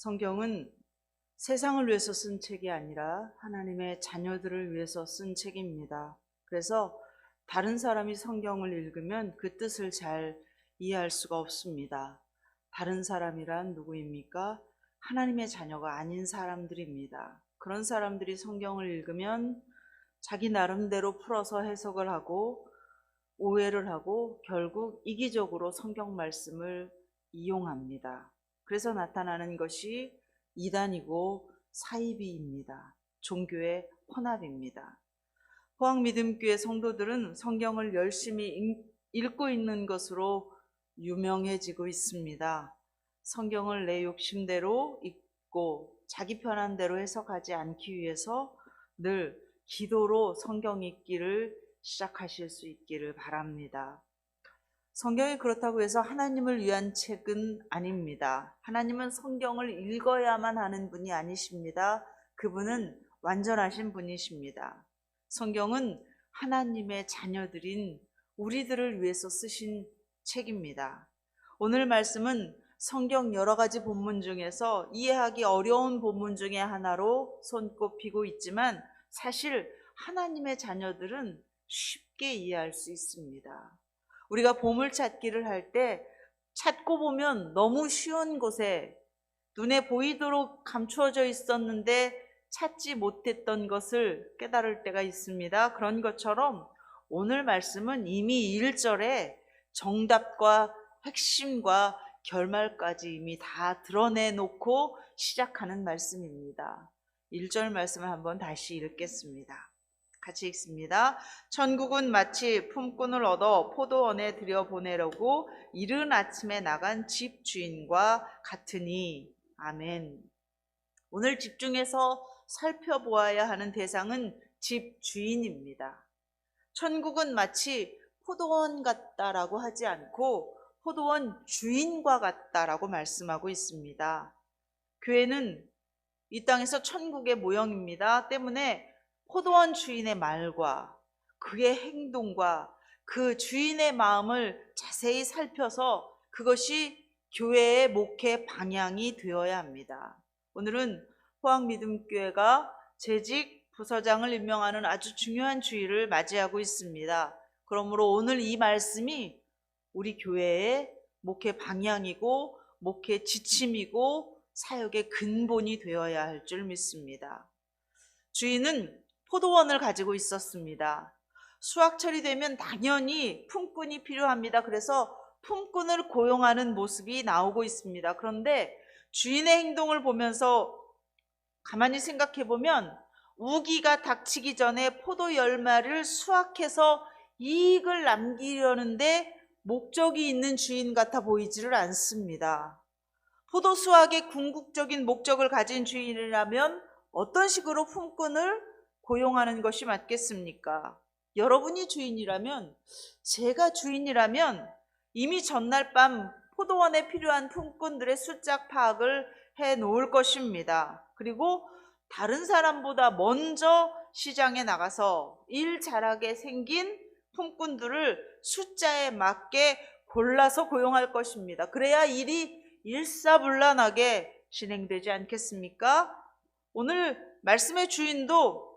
성경은 세상을 위해서 쓴 책이 아니라 하나님의 자녀들을 위해서 쓴 책입니다. 그래서 다른 사람이 성경을 읽으면 그 뜻을 잘 이해할 수가 없습니다. 다른 사람이란 누구입니까? 하나님의 자녀가 아닌 사람들입니다. 그런 사람들이 성경을 읽으면 자기 나름대로 풀어서 해석을 하고 오해를 하고 결국 이기적으로 성경 말씀을 이용합니다. 그래서 나타나는 것이 이단이고 사이비입니다. 종교의 혼합입니다. 포항믿음교회 성도들은 성경을 열심히 읽고 있는 것으로 유명해지고 있습니다. 성경을 내 욕심대로 읽고 자기 편한 대로 해석하지 않기 위해서 늘 기도로 성경 읽기를 시작하실 수 있기를 바랍니다. 성경이 그렇다고 해서 하나님을 위한 책은 아닙니다. 하나님은 성경을 읽어야만 하는 분이 아니십니다. 그분은 완전하신 분이십니다. 성경은 하나님의 자녀들인 우리들을 위해서 쓰신 책입니다. 오늘 말씀은 성경 여러 가지 본문 중에서 이해하기 어려운 본문 중에 하나로 손꼽히고 있지만 사실 하나님의 자녀들은 쉽게 이해할 수 있습니다. 우리가 보물찾기를 할 때 찾고 보면 너무 쉬운 곳에 눈에 보이도록 감추어져 있었는데 찾지 못했던 것을 깨달을 때가 있습니다. 그런 것처럼 오늘 말씀은 이미 1절에 정답과 핵심과 결말까지 이미 다 드러내놓고 시작하는 말씀입니다. 1절 말씀을 한번 다시 읽겠습니다. 같이 읽습니다. 천국은 마치 품꾼을 얻어 포도원에 들여보내려고 이른 아침에 나간 집 주인과 같으니. 아멘. 오늘 집중해서 살펴보아야 하는 대상은 집 주인입니다. 천국은 마치 포도원 같다라고 하지 않고 포도원 주인과 같다라고 말씀하고 있습니다. 교회는 이 땅에서 천국의 모형입니다. 때문에 포도원 주인의 말과 그의 행동과 그 주인의 마음을 자세히 살펴서 그것이 교회의 목회 방향이 되어야 합니다. 오늘은 포항믿음교회가 재직 부서장을 임명하는 아주 중요한 주일을 맞이하고 있습니다. 그러므로 오늘 이 말씀이 우리 교회의 목회 방향이고 목회 지침이고 사역의 근본이 되어야 할 줄 믿습니다. 주인은 포도원을 가지고 있었습니다. 수확철이 되면 당연히 품꾼이 필요합니다. 그래서 품꾼을 고용하는 모습이 나오고 있습니다. 그런데 주인의 행동을 보면서 가만히 생각해 보면 우기가 닥치기 전에 포도 열매를 수확해서 이익을 남기려는데 목적이 있는 주인 같아 보이지를 않습니다. 포도 수확의 궁극적인 목적을 가진 주인이라면 어떤 식으로 품꾼을 고용하는 것이 맞겠습니까? 여러분이 주인이라면, 제가 주인이라면 이미 전날 밤 포도원에 필요한 품꾼들의 숫자 파악을 해 놓을 것입니다. 그리고 다른 사람보다 먼저 시장에 나가서 일 잘하게 생긴 품꾼들을 숫자에 맞게 골라서 고용할 것입니다. 그래야 일이 일사불란하게 진행되지 않겠습니까? 오늘 말씀의 주인도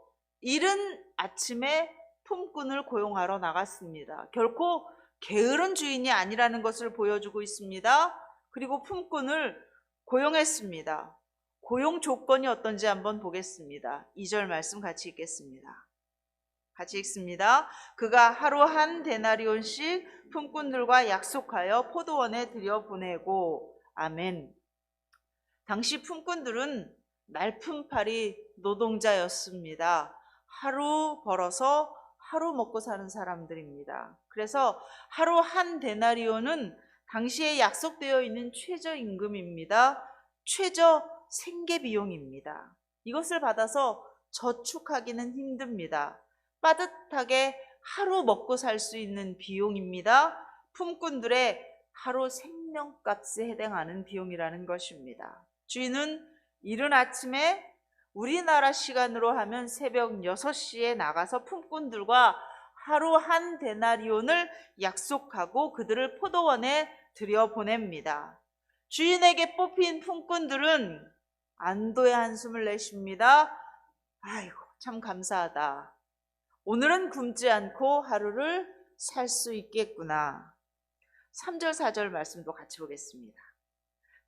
이른 아침에 품꾼을 고용하러 나갔습니다. 결코 게으른 주인이 아니라는 것을 보여주고 있습니다. 그리고 품꾼을 고용했습니다. 고용 조건이 어떤지 한번 보겠습니다. 2절 말씀 같이 읽겠습니다. 같이 읽습니다. 그가 하루 한 데나리온씩 품꾼들과 약속하여 포도원에 들여보내고. 아멘. 당시 품꾼들은 날품팔이 노동자였습니다. 하루 벌어서 하루 먹고 사는 사람들입니다. 그래서 하루 한 데나리온은 당시에 약속되어 있는 최저임금입니다. 최저 생계비용입니다. 이것을 받아서 저축하기는 힘듭니다. 빠듯하게 하루 먹고 살 수 있는 비용입니다. 품꾼들의 하루 생명값에 해당하는 비용이라는 것입니다. 주인은 이른 아침에 우리나라 시간으로 하면 새벽 6시에 나가서 품꾼들과 하루 한 데나리온을 약속하고 그들을 포도원에 들여보냅니다. 주인에게 뽑힌 품꾼들은 안도의 한숨을 내쉽니다. 아이고, 참 감사하다. 오늘은 굶지 않고 하루를 살 수 있겠구나. 3절, 4절 말씀도 같이 보겠습니다.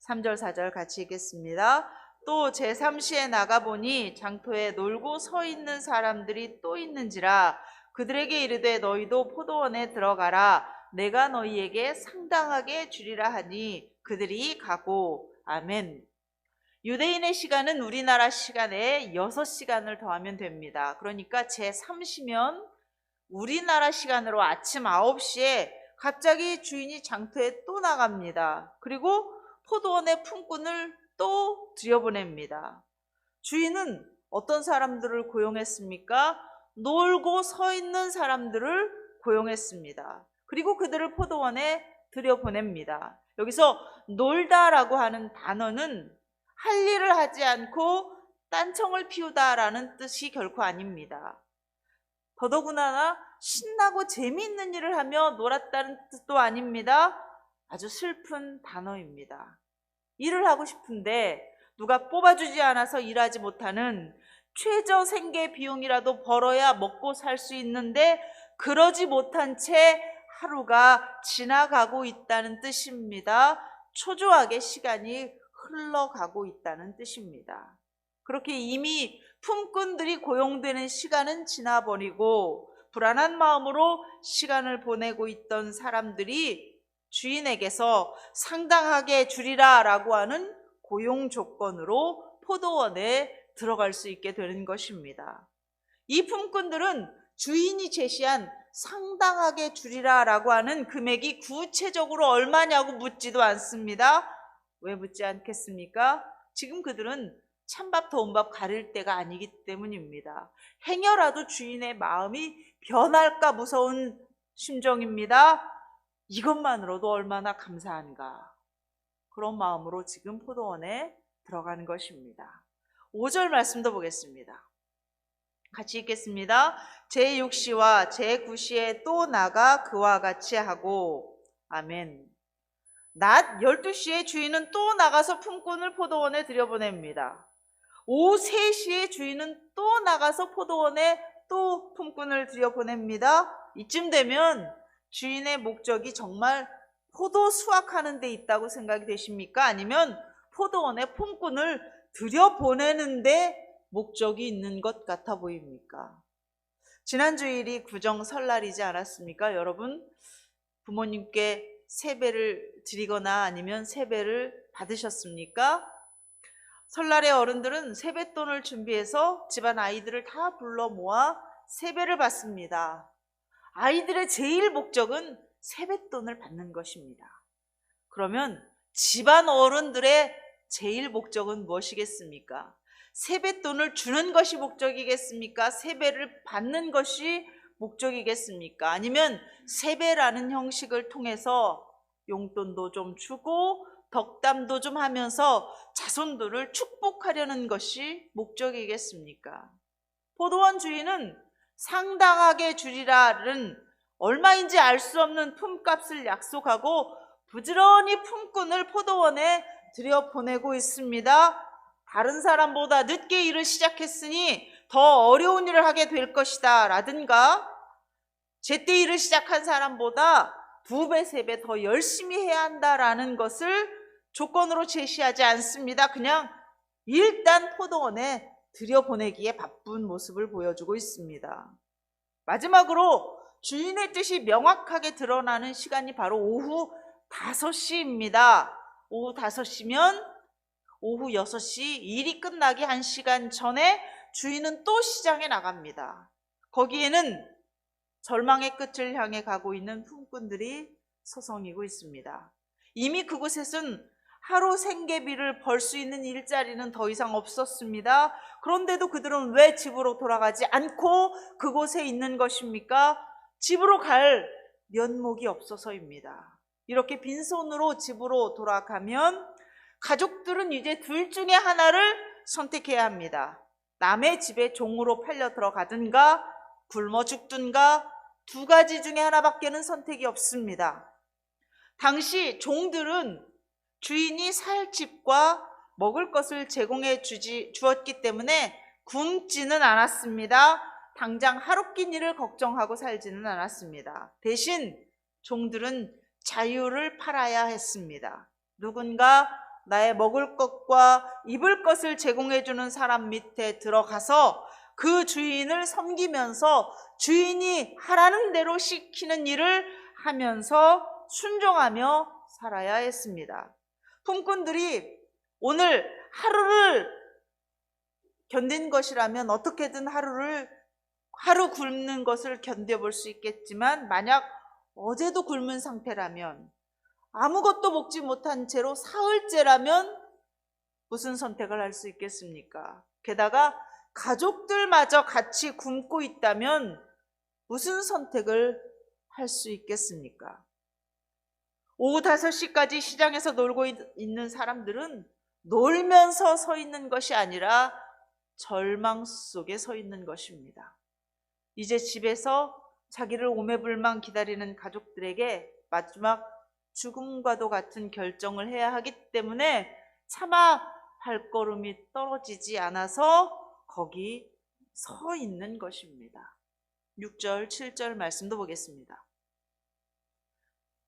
3절, 4절 같이 읽겠습니다. 또 제3시에 나가보니 장터에 놀고 서 있는 사람들이 또 있는지라 그들에게 이르되 너희도 포도원에 들어가라. 내가 너희에게 상당하게 주리라 하니 그들이 가고. 아멘. 유대인의 시간은 우리나라 시간에 6시간을 더하면 됩니다. 그러니까 제3시면 우리나라 시간으로 아침 9시에 갑자기 주인이 장터에 또 나갑니다. 그리고 포도원의 품꾼을 또 들여보냅니다. 주인은 어떤 사람들을 고용했습니까? 놀고 서 있는 사람들을 고용했습니다. 그리고 그들을 포도원에 들여보냅니다. 여기서 놀다라고 하는 단어는 할 일을 하지 않고 딴청을 피우다라는 뜻이 결코 아닙니다. 더더구나 신나고 재미있는 일을 하며 놀았다는 뜻도 아닙니다. 아주 슬픈 단어입니다. 일을 하고 싶은데 누가 뽑아주지 않아서 일하지 못하는 최저 생계 비용이라도 벌어야 먹고 살 수 있는데 그러지 못한 채 하루가 지나가고 있다는 뜻입니다. 초조하게 시간이 흘러가고 있다는 뜻입니다. 그렇게 이미 품꾼들이 고용되는 시간은 지나버리고 불안한 마음으로 시간을 보내고 있던 사람들이 주인에게서 상당하게 주리라 라고 하는 고용 조건으로 포도원에 들어갈 수 있게 되는 것입니다. 이 품꾼들은 주인이 제시한 상당하게 주리라 라고 하는 금액이 구체적으로 얼마냐고 묻지도 않습니다. 왜 묻지 않겠습니까? 지금 그들은 찬밥 더운 밥 가릴 때가 아니기 때문입니다. 행여라도 주인의 마음이 변할까 무서운 심정입니다. 이것만으로도 얼마나 감사한가. 그런 마음으로 지금 포도원에 들어가는 것입니다. 5절 말씀도 보겠습니다. 같이 읽겠습니다. 제6시와 제9시에 또 나가 그와 같이 하고. 아멘. 낮 12시에 주인은 또 나가서 품꾼을 포도원에 들여보냅니다. 오후 3시에 주인은 또 나가서 포도원에 또 품꾼을 들여보냅니다. 이쯤 되면 주인의 목적이 정말 포도 수확하는 데 있다고 생각이 되십니까? 아니면 포도원에 품꾼을 들여보내는 데 목적이 있는 것 같아 보입니까? 지난 주일이 구정 설날이지 않았습니까? 여러분 부모님께 세배를 드리거나 아니면 세배를 받으셨습니까? 설날에 어른들은 세뱃돈을 준비해서 집안 아이들을 다 불러 모아 세배를 받습니다. 아이들의 제일 목적은 세뱃돈을 받는 것입니다. 그러면 집안 어른들의 제일 목적은 무엇이겠습니까? 세뱃돈을 주는 것이 목적이겠습니까? 세배를 받는 것이 목적이겠습니까? 아니면 세배라는 형식을 통해서 용돈도 좀 주고 덕담도 좀 하면서 자손들을 축복하려는 것이 목적이겠습니까? 포도원 주인은 상당하게 주리라는 얼마인지 알 수 없는 품값을 약속하고 부지런히 품꾼을 포도원에 들여보내고 있습니다. 다른 사람보다 늦게 일을 시작했으니 더 어려운 일을 하게 될 것이다 라든가 제때 일을 시작한 사람보다 2배, 3배 더 열심히 해야 한다라는 것을 조건으로 제시하지 않습니다. 그냥 일단 포도원에 들여보내기에 바쁜 모습을 보여주고 있습니다. 마지막으로 주인의 뜻이 명확하게 드러나는 시간이 바로 오후 5시입니다. 오후 5시면 오후 6시 일이 끝나기 1시간 전에 주인은 또 시장에 나갑니다. 거기에는 절망의 끝을 향해 가고 있는 품꾼들이 서성이고 있습니다. 이미 그곳에선 하루 생계비를 벌 수 있는 일자리는 더 이상 없었습니다. 그런데도 그들은 왜 집으로 돌아가지 않고 그곳에 있는 것입니까? 집으로 갈 면목이 없어서입니다. 이렇게 빈손으로 집으로 돌아가면 가족들은 이제 둘 중에 하나를 선택해야 합니다. 남의 집에 종으로 팔려 들어가든가 굶어 죽든가 2가지 중에 하나밖에는 선택이 없습니다. 당시 종들은 주인이 살 집과 먹을 것을 제공해 주었기 때문에 굶지는 않았습니다. 당장 하루 끼니를 걱정하고 살지는 않았습니다. 대신 종들은 자유를 팔아야 했습니다. 누군가 나의 먹을 것과 입을 것을 제공해 주는 사람 밑에 들어가서 그 주인을 섬기면서 주인이 하라는 대로 시키는 일을 하면서 순종하며 살아야 했습니다. 품꾼들이 오늘 하루를 견딘 것이라면 어떻게든 하루 굶는 것을 견뎌볼 수 있겠지만, 만약 어제도 굶은 상태라면, 아무것도 먹지 못한 채로 사흘째라면 무슨 선택을 할 수 있겠습니까? 게다가 가족들마저 같이 굶고 있다면 무슨 선택을 할 수 있겠습니까? 오후 5시까지 시장에서 놀고 있는 사람들은 놀면서 서 있는 것이 아니라 절망 속에 서 있는 것입니다. 이제 집에서 자기를 오매불망 기다리는 가족들에게 마지막 죽음과도 같은 결정을 해야 하기 때문에 차마 발걸음이 떨어지지 않아서 거기 서 있는 것입니다. 6절, 7절 말씀도 보겠습니다.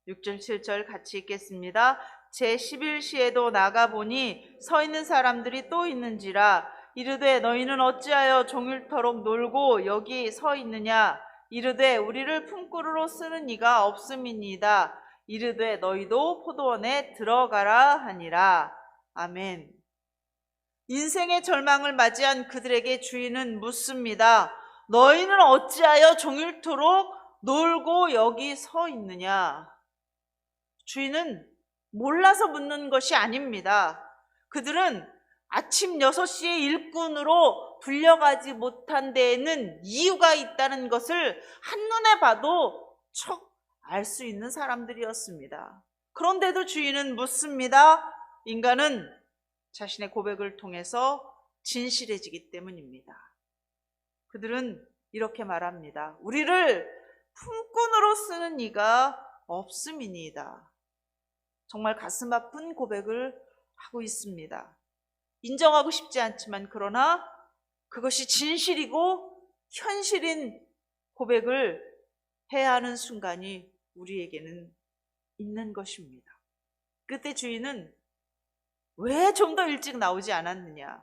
6절, 7절 같이 읽겠습니다. 제11시에도 나가보니 서 있는 사람들이 또 있는지라. 이르되 너희는 어찌하여 종일토록 놀고 여기 서 있느냐. 이르되 우리를 품꾼으로 쓰는 이가 없음이니이다. 이르되 너희도 포도원에 들어가라 하니라. 아멘. 인생의 절망을 맞이한 그들에게 주인은 묻습니다. 너희는 어찌하여 종일토록 놀고 여기 서 있느냐. 주인은 몰라서 묻는 것이 아닙니다. 그들은 아침 6시에 일꾼으로 불려가지 못한 데에는 이유가 있다는 것을 한눈에 봐도 척 알 수 있는 사람들이었습니다. 그런데도 주인은 묻습니다. 인간은 자신의 고백을 통해서 진실해지기 때문입니다. 그들은 이렇게 말합니다. 우리를 품꾼으로 쓰는 이가 없음이니이다. 정말 가슴 아픈 고백을 하고 있습니다. 인정하고 싶지 않지만, 그러나 그것이 진실이고 현실인 고백을 해야 하는 순간이 우리에게는 있는 것입니다. 그때 주인은 왜 좀 더 일찍 나오지 않았느냐,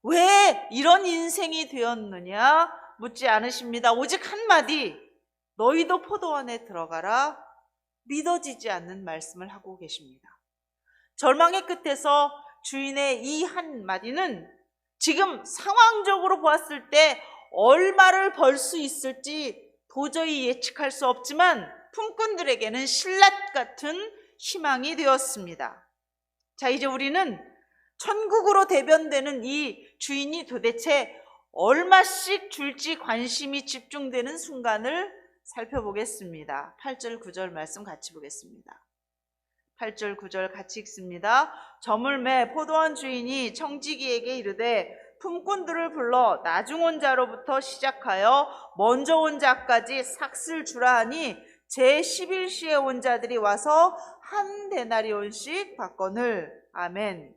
왜 이런 인생이 되었느냐 묻지 않으십니다. 오직 한마디, 너희도 포도원에 들어가라, 믿어지지 않는 말씀을 하고 계십니다. 절망의 끝에서 주인의 이 한마디는 지금 상황적으로 보았을 때 얼마를 벌 수 있을지 도저히 예측할 수 없지만 품꾼들에게는 신라 같은 희망이 되었습니다. 자, 이제 우리는 천국으로 대변되는 이 주인이 도대체 얼마씩 줄지 관심이 집중되는 순간을 살펴보겠습니다. 8절 9절 말씀 같이 보겠습니다. 8절 9절 같이 읽습니다. 저물매 포도원 주인이 청지기에게 이르되 품꾼들을 불러 나중 온 자로부터 시작하여 먼저 온 자까지 삭슬 주라 하니 제11시에 온 자들이 와서 한 데나리온씩 받거늘. 아멘.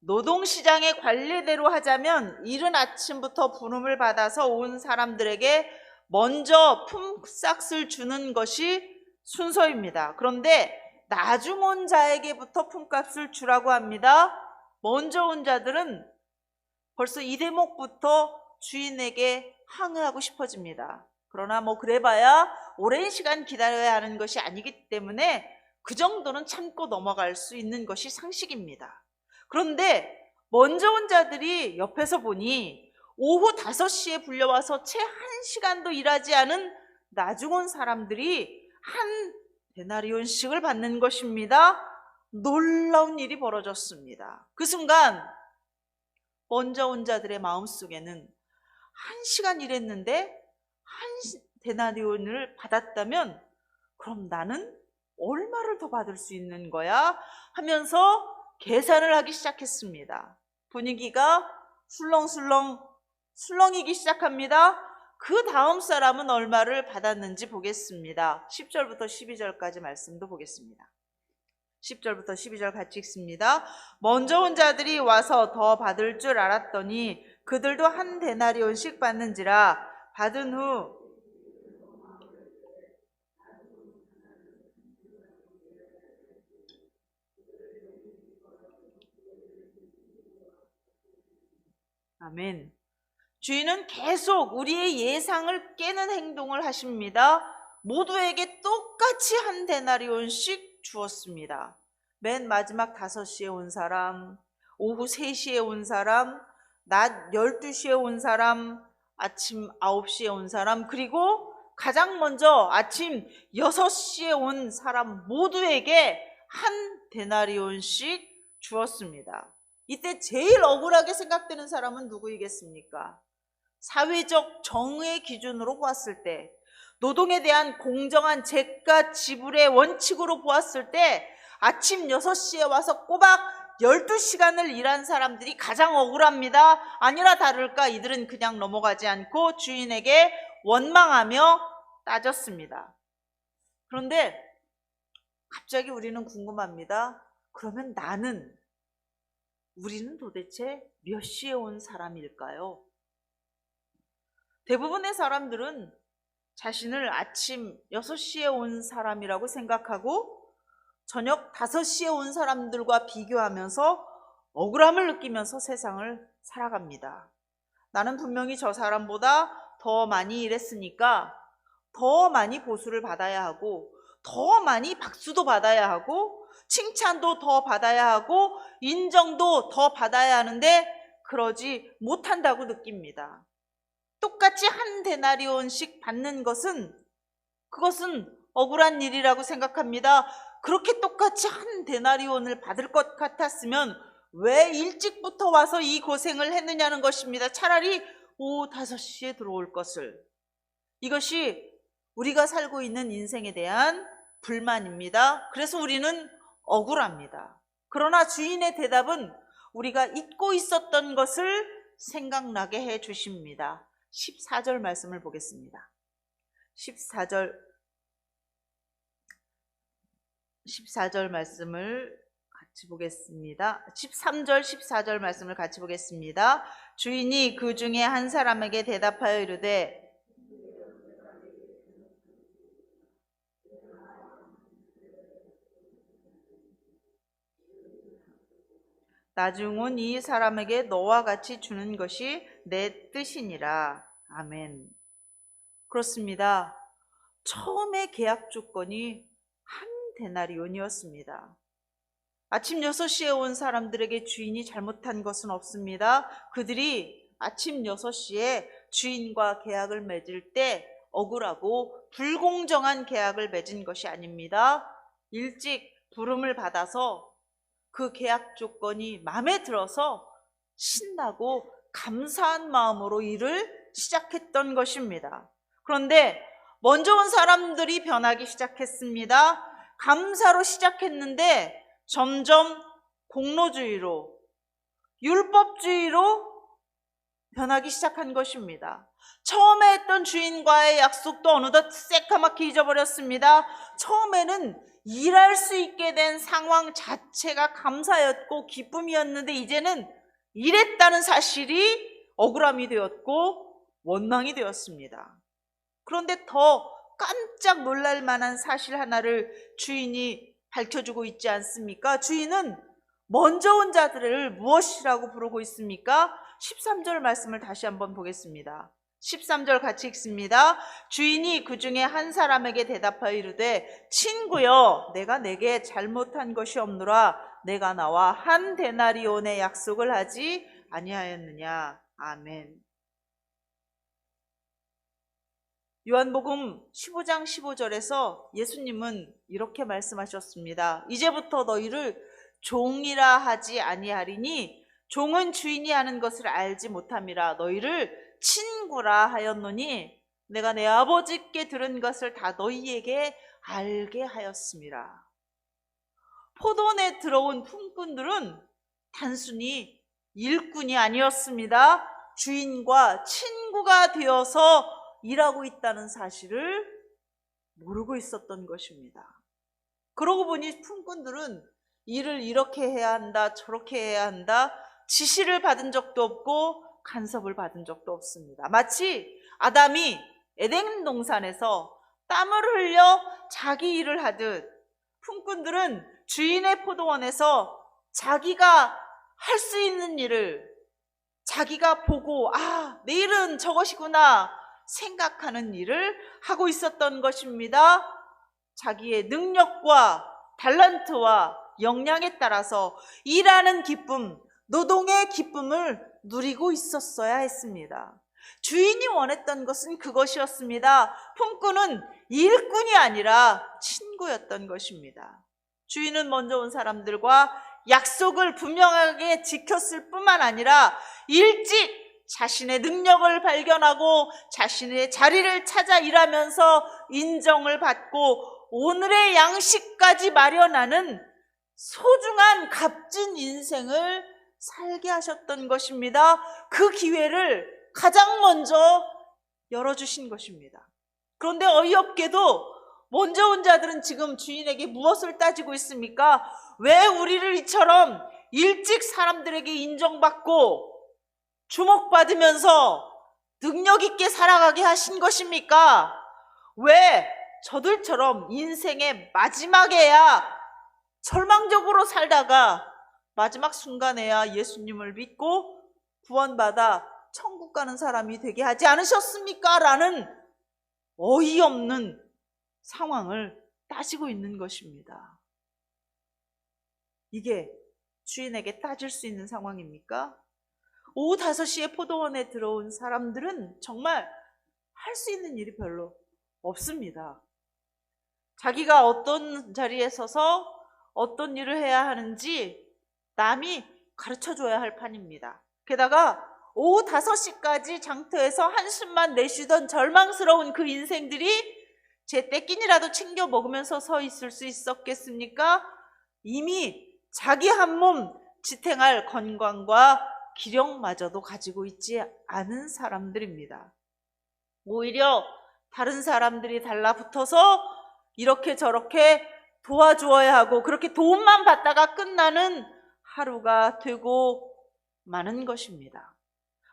노동시장의 관례대로 하자면 이른 아침부터 부름을 받아서 온 사람들에게 먼저 품삯을 주는 것이 순서입니다. 그런데 나중 온 자에게부터 품값을 주라고 합니다. 먼저 온 자들은 벌써 이 대목부터 주인에게 항의하고 싶어집니다. 그러나 그래봐야 오랜 시간 기다려야 하는 것이 아니기 때문에 그 정도는 참고 넘어갈 수 있는 것이 상식입니다. 그런데 먼저 온 자들이 옆에서 보니 오후 5시에 불려와서 채 1시간도 일하지 않은 나중 온 사람들이 한 데나리온씩을 받는 것입니다. 놀라운 일이 벌어졌습니다. 그 순간 먼저 온 자들의 마음속에는 1시간 일했는데 한 데나리온을 받았다면 그럼 나는 얼마를 더 받을 수 있는 거야? 하면서 계산을 하기 시작했습니다. 분위기가 술렁이기 시작합니다. 그 다음 사람은 얼마를 받았는지 보겠습니다. 10절부터 12절까지 말씀도 보겠습니다. 10절부터 12절 같이 읽습니다. 먼저 온 자들이 와서 더 받을 줄 알았더니 그들도 한 데나리온씩 받는지라. 받은 후 아멘. 주인은 계속 우리의 예상을 깨는 행동을 하십니다. 모두에게 똑같이 한 데나리온씩 주었습니다. 맨 마지막 5시에 온 사람, 오후 3시에 온 사람, 낮 12시에 온 사람, 아침 9시에 온 사람, 그리고 가장 먼저 아침 6시에 온 사람 모두에게 한 데나리온씩 주었습니다. 이때 제일 억울하게 생각되는 사람은 누구이겠습니까? 사회적 정의의 기준으로 보았을 때, 노동에 대한 공정한 재가 지불의 원칙으로 보았을 때 아침 6시에 와서 꼬박 12시간을 일한 사람들이 가장 억울합니다. 아니라 다를까 이들은 그냥 넘어가지 않고 주인에게 원망하며 따졌습니다. 그런데 갑자기 우리는 궁금합니다. 그러면 우리는 도대체 몇 시에 온 사람일까요? 대부분의 사람들은 자신을 아침 6시에 온 사람이라고 생각하고 저녁 5시에 온 사람들과 비교하면서 억울함을 느끼면서 세상을 살아갑니다. 나는 분명히 저 사람보다 더 많이 일했으니까 더 많이 보수를 받아야 하고, 더 많이 박수도 받아야 하고, 칭찬도 더 받아야 하고, 인정도 더 받아야 하는데 그러지 못한다고 느낍니다. 똑같이 한 데나리온씩 받는 그것은 억울한 일이라고 생각합니다. 그렇게 똑같이 한 데나리온을 받을 것 같았으면 왜 일찍부터 와서 이 고생을 했느냐는 것입니다. 차라리 오후 5시에 들어올 것을. 이것이 우리가 살고 있는 인생에 대한 불만입니다. 그래서 우리는 억울합니다. 그러나 주인의 대답은 우리가 잊고 있었던 것을 생각나게 해 주십니다. 14절 말씀을 보겠습니다. 14절 말씀을 같이 보겠습니다. 13절 14절 말씀을 같이 보겠습니다. 주인이 그 중에 한 사람에게 대답하여 이르되 나중은 이 사람에게 너와 같이 주는 것이 내 뜻이니라. 아멘. 그렇습니다. 처음에 계약 조건이 한 데나리온이었습니다. 아침 6시에 온 사람들에게 주인이 잘못한 것은 없습니다. 그들이 아침 6시에 주인과 계약을 맺을 때 억울하고 불공정한 계약을 맺은 것이 아닙니다. 일찍 부름을 받아서 그 계약 조건이 마음에 들어서 신나고 감사한 마음으로 일을 시작했던 것입니다. 그런데 먼저 온 사람들이 변하기 시작했습니다. 감사로 시작했는데 점점 공로주의로, 율법주의로 변하기 시작한 것입니다. 처음에 했던 주인과의 약속도 어느덧 새까맣게 잊어버렸습니다. 처음에는 일할 수 있게 된 상황 자체가 감사였고 기쁨이었는데 이제는 일했다는 사실이 억울함이 되었고 원망이 되었습니다. 그런데 더 깜짝 놀랄 만한 사실 하나를 주인이 밝혀주고 있지 않습니까? 주인은 먼저 온 자들을 무엇이라고 부르고 있습니까? 13절 말씀을 다시 한번 보겠습니다. 13절 같이 읽습니다. 주인이 그 중에 한 사람에게 대답하여 이르되 친구여 내가 내게 잘못한 것이 없노라. 내가 나와 한 데나리온의 약속을 하지 아니하였느냐. 아멘. 요한복음 15장 15절에서 예수님은 이렇게 말씀하셨습니다. 이제부터 너희를 종이라 하지 아니하리니 종은 주인이 하는 것을 알지 못함이라. 너희를 친구라 하였노니 내가 내 아버지께 들은 것을 다 너희에게 알게 하였음이라. 포도원에 들어온 품꾼들은 단순히 일꾼이 아니었습니다. 주인과 친구가 되어서 일하고 있다는 사실을 모르고 있었던 것입니다. 그러고 보니 품꾼들은 일을 이렇게 해야 한다, 저렇게 해야 한다, 지시를 받은 적도 없고 간섭을 받은 적도 없습니다. 마치 아담이 에덴 동산에서 땀을 흘려 자기 일을 하듯 품꾼들은 주인의 포도원에서 자기가 할 수 있는 일을 자기가 보고 내일은 저것이구나 생각하는 일을 하고 있었던 것입니다. 자기의 능력과 탤런트와 역량에 따라서 일하는 기쁨, 노동의 기쁨을 누리고 있었어야 했습니다. 주인이 원했던 것은 그것이었습니다. 품꾼은 일꾼이 아니라 친구였던 것입니다. 주인은 먼저 온 사람들과 약속을 분명하게 지켰을 뿐만 아니라 일찍 자신의 능력을 발견하고 자신의 자리를 찾아 일하면서 인정을 받고 오늘의 양식까지 마련하는 소중한 값진 인생을 살게 하셨던 것입니다. 그 기회를 가장 먼저 열어주신 것입니다. 그런데 어이없게도 먼저 온 자들은 지금 주인에게 무엇을 따지고 있습니까? 왜 우리를 이처럼 일찍 사람들에게 인정받고 주목받으면서 능력 있게 살아가게 하신 것입니까? 왜 저들처럼 인생의 마지막에야 절망적으로 살다가 마지막 순간에야 예수님을 믿고 구원받아 천국 가는 사람이 되게 하지 않으셨습니까? 라는 어이없는 상황을 따지고 있는 것입니다. 이게 주인에게 따질 수 있는 상황입니까? 오후 5시에 포도원에 들어온 사람들은 정말 할 수 있는 일이 별로 없습니다. 자기가 어떤 자리에 서서 어떤 일을 해야 하는지 남이 가르쳐줘야 할 판입니다. 게다가 오후 5시까지 장터에서 한숨만 내쉬던 절망스러운 그 인생들이 제 떼끼니라도 챙겨 먹으면서 서 있을 수 있었겠습니까? 이미 자기 한 몸 지탱할 건강과 기력마저도 가지고 있지 않은 사람들입니다. 오히려 다른 사람들이 달라붙어서 이렇게 저렇게 도와주어야 하고 그렇게 도움만 받다가 끝나는 하루가 되고 마는 것입니다.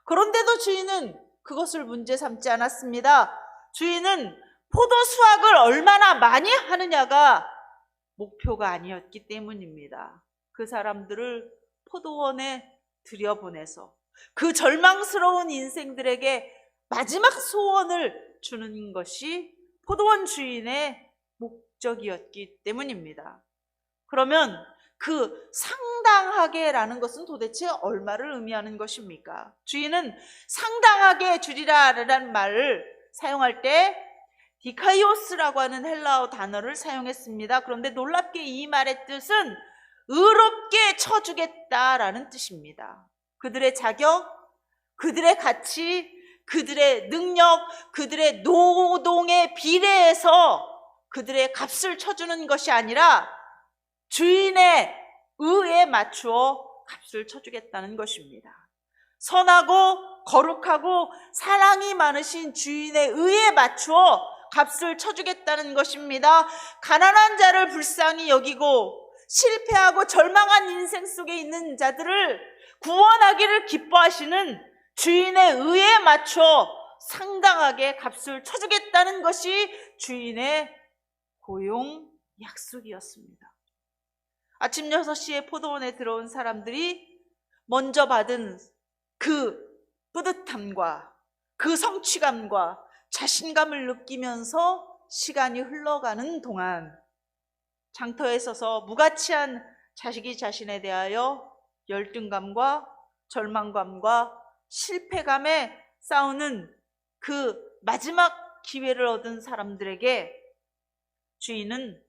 그런데도 주인은 그것을 문제 삼지 않았습니다. 주인은 포도 수확을 얼마나 많이 하느냐가 목표가 아니었기 때문입니다. 그 사람들을 포도원에 들여보내서 그 절망스러운 인생들에게 마지막 소원을 주는 것이 포도원 주인의 목적이었기 때문입니다. 그러면 그 상당하게라는 것은 도대체 얼마를 의미하는 것입니까? 주인은 상당하게 주리라라는 말을 사용할 때 디카이오스라고 하는 헬라어 단어를 사용했습니다. 그런데 놀랍게 이 말의 뜻은 의롭게 쳐주겠다라는 뜻입니다. 그들의 자격, 그들의 가치, 그들의 능력, 그들의 노동에 비례해서 그들의 값을 쳐주는 것이 아니라 주인의 의에 맞추어 값을 쳐주겠다는 것입니다. 선하고 거룩하고 사랑이 많으신 주인의 의에 맞추어 값을 쳐주겠다는 것입니다. 가난한 자를 불쌍히 여기고 실패하고 절망한 인생 속에 있는 자들을 구원하기를 기뻐하시는 주인의 의에 맞춰 상당하게 값을 쳐주겠다는 것이 주인의 고용 약속이었습니다. 아침 6시에 포도원에 들어온 사람들이 먼저 받은 그 뿌듯함과 그 성취감과 자신감을 느끼면서 시간이 흘러가는 동안 장터에 서서 무가치한 자식이 자신에 대하여 열등감과 절망감과 실패감에 싸우는 그 마지막 기회를 얻은 사람들에게 주인은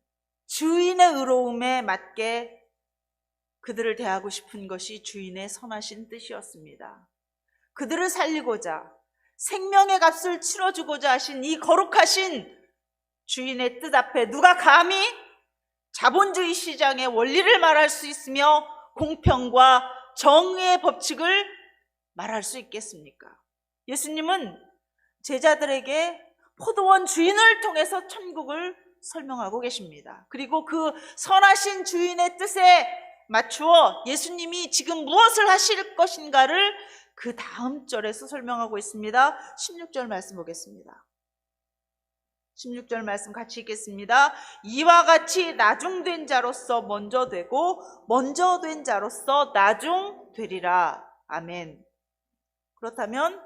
주인의 의로움에 맞게 그들을 대하고 싶은 것이 주인의 선하신 뜻이었습니다. 그들을 살리고자 생명의 값을 치러주고자 하신 이 거룩하신 주인의 뜻 앞에 누가 감히 자본주의 시장의 원리를 말할 수 있으며 공평과 정의의 법칙을 말할 수 있겠습니까? 예수님은 제자들에게 포도원 주인을 통해서 천국을 설명하고 계십니다. 그리고 그 선하신 주인의 뜻에 맞추어 예수님이 지금 무엇을 하실 것인가를 그 다음 절에서 설명하고 있습니다. 16절 말씀 보겠습니다. 16절 말씀 같이 읽겠습니다. 이와 같이 나중된 자로서 먼저 되고 먼저 된 자로서 나중 되리라. 아멘. 그렇다면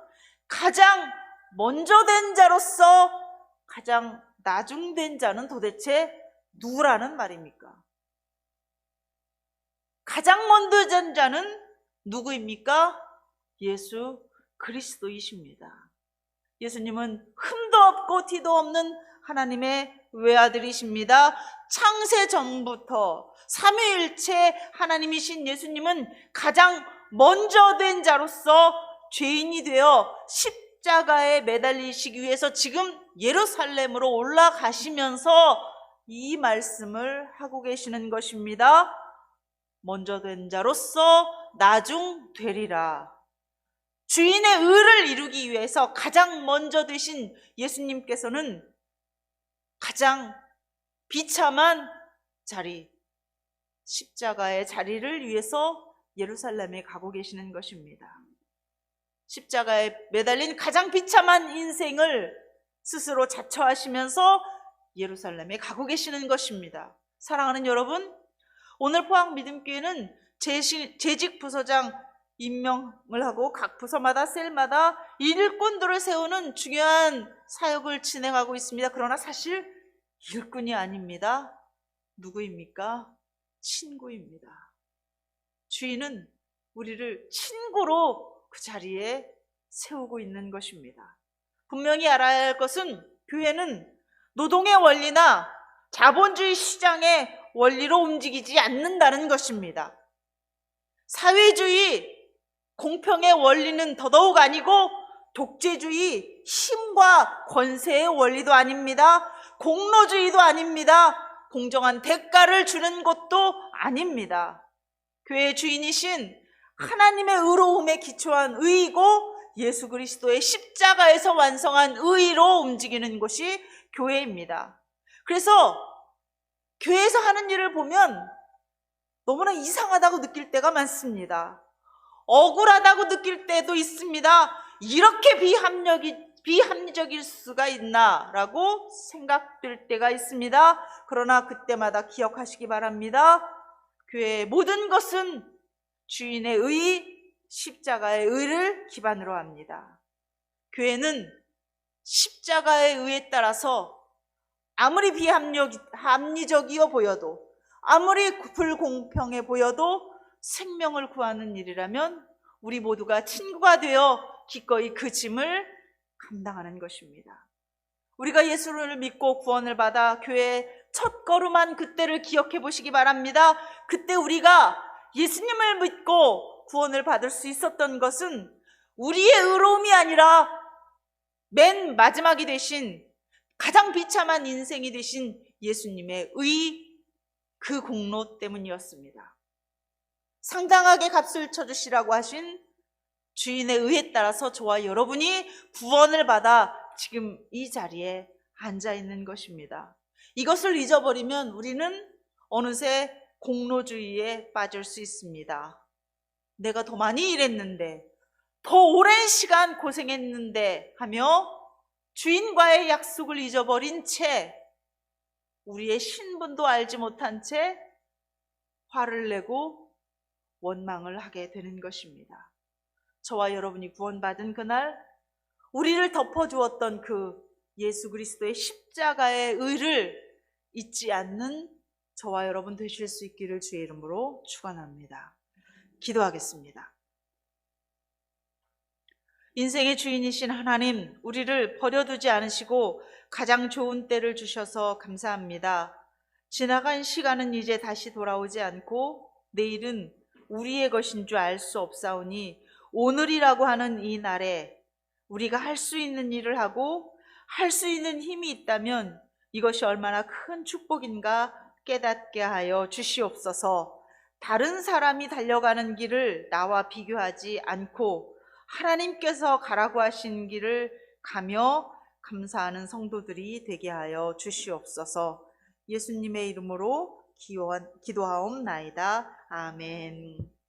가장 먼저 된 자로서 가장 나중된 자는 도대체 누구라는 말입니까? 가장 먼저 된 자는 누구입니까? 예수 그리스도이십니다. 예수님은 흠도 없고 티도 없는 하나님의 외아들이십니다. 창세 전부터 삼위일체 하나님이신 예수님은 가장 먼저 된 자로서 죄인이 되어 십자가에 매달리시기 위해서 지금 예루살렘으로 올라가시면서 이 말씀을 하고 계시는 것입니다. 먼저 된 자로서 나중 되리라. 주인의 의를 이루기 위해서 가장 먼저 되신 예수님께서는 가장 비참한 자리, 십자가의 자리를 위해서 예루살렘에 가고 계시는 것입니다. 십자가에 매달린 가장 비참한 인생을 스스로 자처하시면서 예루살렘에 가고 계시는 것입니다. 사랑하는 여러분, 오늘 포항 믿음교회는 재직 부서장 임명을 하고 각 부서마다 셀마다 일꾼들을 세우는 중요한 사역을 진행하고 있습니다. 그러나 사실 일꾼이 아닙니다. 누구입니까? 친구입니다. 주인은 우리를 친구로 그 자리에 세우고 있는 것입니다. 분명히 알아야 할 것은 교회는 노동의 원리나 자본주의 시장의 원리로 움직이지 않는다는 것입니다. 사회주의, 공평의 원리는 더더욱 아니고 독재주의, 힘과 권세의 원리도 아닙니다. 공로주의도 아닙니다. 공정한 대가를 주는 것도 아닙니다. 교회의 주인이신 하나님의 의로움에 기초한 의이고 예수 그리스도의 십자가에서 완성한 의로 움직이는 것이 교회입니다. 그래서 교회에서 하는 일을 보면 너무나 이상하다고 느낄 때가 많습니다. 억울하다고 느낄 때도 있습니다. 이렇게 비합리적일 수가 있나라고 생각될 때가 있습니다. 그러나 그때마다 기억하시기 바랍니다. 교회의 모든 것은 주인의 의, 십자가의 의를 기반으로 합니다. 교회는 십자가의 의에 따라서 아무리 비합리적이어 보여도, 아무리 불공평해 보여도 생명을 구하는 일이라면 우리 모두가 친구가 되어 기꺼이 그 짐을 감당하는 것입니다. 우리가 예수를 믿고 구원을 받아 교회에 첫 걸음한 그때를 기억해 보시기 바랍니다. 그때 우리가 예수님을 믿고 구원을 받을 수 있었던 것은 우리의 의로움이 아니라 맨 마지막이 되신, 가장 비참한 인생이 되신 예수님의 의, 그 공로 때문이었습니다. 상당하게 값을 쳐주시라고 하신 주인의 의에 따라서 저와 여러분이 구원을 받아 지금 이 자리에 앉아 있는 것입니다. 이것을 잊어버리면 우리는 어느새 공로주의에 빠질 수 있습니다. 내가 더 많이 일했는데, 더 오랜 시간 고생했는데 하며 주인과의 약속을 잊어버린 채, 우리의 신분도 알지 못한 채 화를 내고 원망을 하게 되는 것입니다. 저와 여러분이 구원받은 그날 우리를 덮어주었던 그 예수 그리스도의 십자가의 의를 잊지 않는 저와 여러분 되실 수 있기를 주의 이름으로 축원합니다. 기도하겠습니다. 인생의 주인이신 하나님, 우리를 버려두지 않으시고 가장 좋은 때를 주셔서 감사합니다. 지나간 시간은 이제 다시 돌아오지 않고 내일은 우리의 것인 줄 알 수 없사오니 오늘이라고 하는 이 날에 우리가 할 수 있는 일을 하고 할 수 있는 힘이 있다면 이것이 얼마나 큰 축복인가 깨닫게 하여 주시옵소서. 다른 사람이 달려가는 길을 나와 비교하지 않고 하나님께서 가라고 하신 길을 가며 감사하는 성도들이 되게 하여 주시옵소서. 예수님의 이름으로 기도하옵나이다. 아멘.